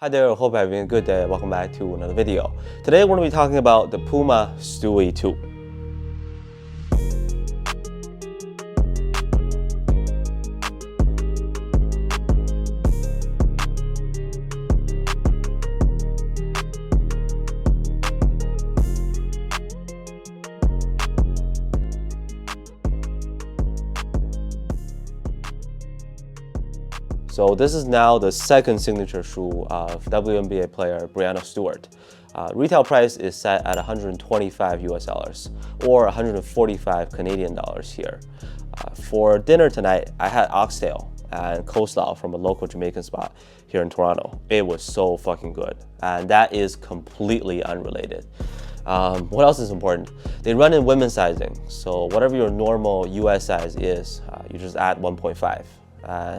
Hi there, I hope you're having a good day. Welcome back to another video. Today we're going to be talking about the Puma Stewie 2. So this is now the second signature shoe of WNBA player Breanna Stewart. Retail price is set at 125 US dollars or 145 Canadian dollars here. For dinner tonight, I had oxtail and coleslaw from a local Jamaican spot here in Toronto. It was so fucking good, and that is completely unrelated. What else is important? They run in women's sizing, so whatever your normal US size is, you just add 1.5.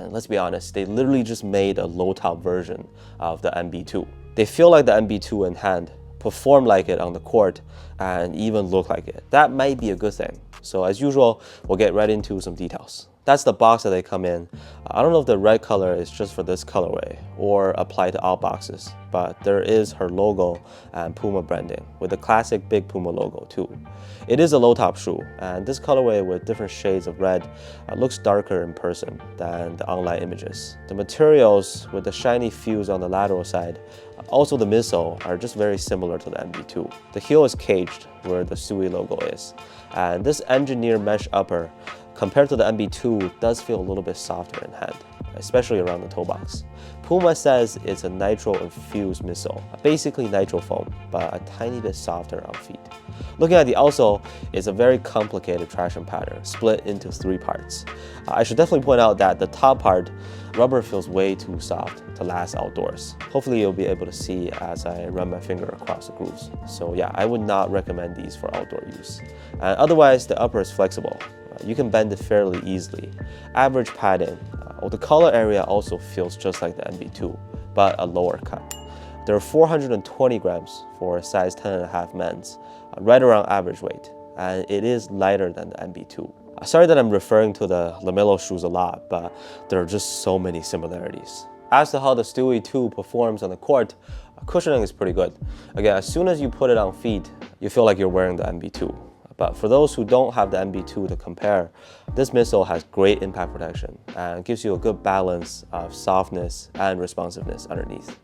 Let's be honest, they literally just made a low-top version of the MB.02. They feel like the MB.02 in hand, perform like it on the court, and even look like it. That might be a good thing. So as usual, we'll get right into some details. That's the box that they come in. I don't know if the red color is just for this colorway or apply to all boxes, but there is her logo and Puma branding with the classic big Puma logo too. It is a low top shoe, and this colorway with different shades of red looks darker in person than the online images. The materials with the shiny fuse on the lateral side, also the midsole, are just very similar to the MB.02. The heel is caged where the Stewie logo is, and this engineered mesh upper compared to the MB.02 does feel a little bit softer in hand, especially around the toe box. Puma says it's a Nitro-infused midsole, basically nitro foam, but a tiny bit softer on feet. Looking at the outsole, it's a very complicated traction pattern, split into 3 parts. I should definitely point out that the top part, rubber feels way too soft to last outdoors. Hopefully you'll be able to see as I run my finger across the grooves. So yeah, I would not recommend these for outdoor use. Otherwise, the upper is flexible. You can bend it fairly easily. Average padding. The collar area also feels just like the MB.02, but a lower cut. There are 420 grams for a size 10.5 men's, right around average weight, and it is lighter than the MB.02. Sorry that I'm referring to the LaMelo shoes a lot, but there are just so many similarities. As to how the Stewie 2 performs on the court, cushioning is pretty good. Again, as soon as you put it on feet, you feel like you're wearing the MB.02. But for those who don't have the MB.02 to compare, this midsole has great impact protection and gives you a good balance of softness and responsiveness underneath.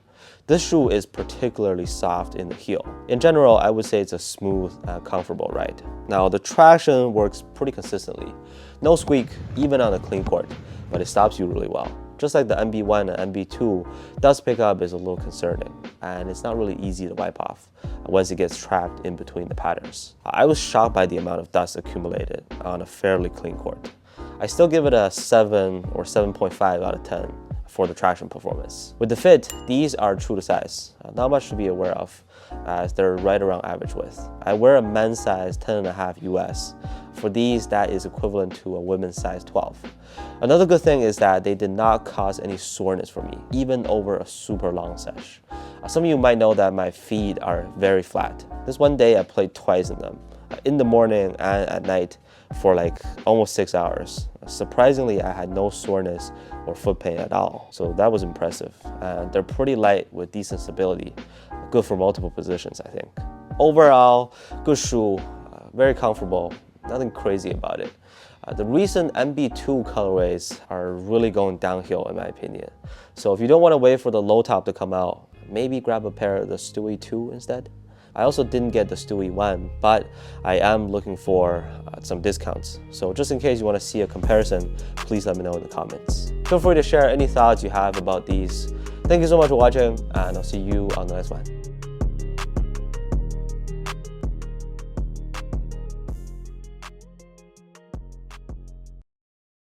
This shoe is particularly soft in the heel. In general, I would say it's a smooth and comfortable ride. Now, the traction works pretty consistently. No squeak, even on a clean court, but it stops you really well. Just like the MB1 and MB.02, dust pickup is a little concerning, and it's not really easy to wipe off once it gets trapped in between the patterns. I was shocked by the amount of dust accumulated on a fairly clean court. I still give it a 7 or 7.5 out of 10 for the traction performance. With the fit, these are true to size. Not much to be aware of, as they're right around average width. I wear a men's size 10.5 US. For these, that is equivalent to a women's size 12. Another good thing is that they did not cause any soreness for me, even over a super long sesh. Some of you might know that my feet are very flat. This one day I played twice in them, in the morning and at night for like almost 6 hours. Surprisingly, I had no soreness or foot pain at all, so that was impressive. And they're pretty light with decent stability, good for multiple positions, I think. Overall, good shoe, very comfortable, nothing crazy about it. The recent MB.02 colorways are really going downhill in my opinion. So if you don't want to wait for the low top to come out, maybe grab a pair of the Stewie 2 instead. I also didn't get the Stewie 1, but I am looking for some discounts. So just in case you want to see a comparison, please let me know in the comments. Feel free to share any thoughts you have about these. Thank you so much for watching, and I'll see you on the next one.